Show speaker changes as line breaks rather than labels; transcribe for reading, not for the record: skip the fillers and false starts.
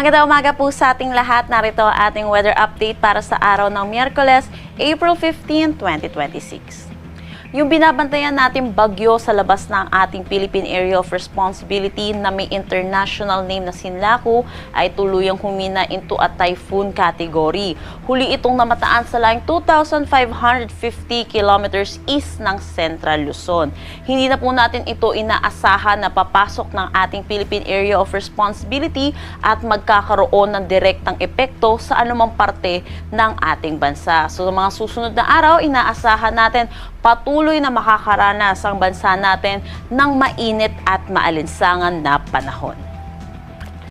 Magandang umaga po sa ating lahat. Narito ang ating weather update para sa araw ng Miyerkules, April 15, 2026. Yung binabantayan nating bagyo sa labas ng ating Philippine Area of Responsibility na may international name na Sinlaku ay tuluyang humina into a typhoon category. Huli itong namataan sa laing 2,550 kilometers east ng Central Luzon. Hindi na po natin ito inaasahan na papasok ng ating Philippine Area of Responsibility at magkakaroon ng direktang epekto sa anumang parte ng ating bansa. So sa mga susunod na araw, inaasahan natin patuloy na makakaranas ang bansa natin ng mainit at maalinsangan na panahon.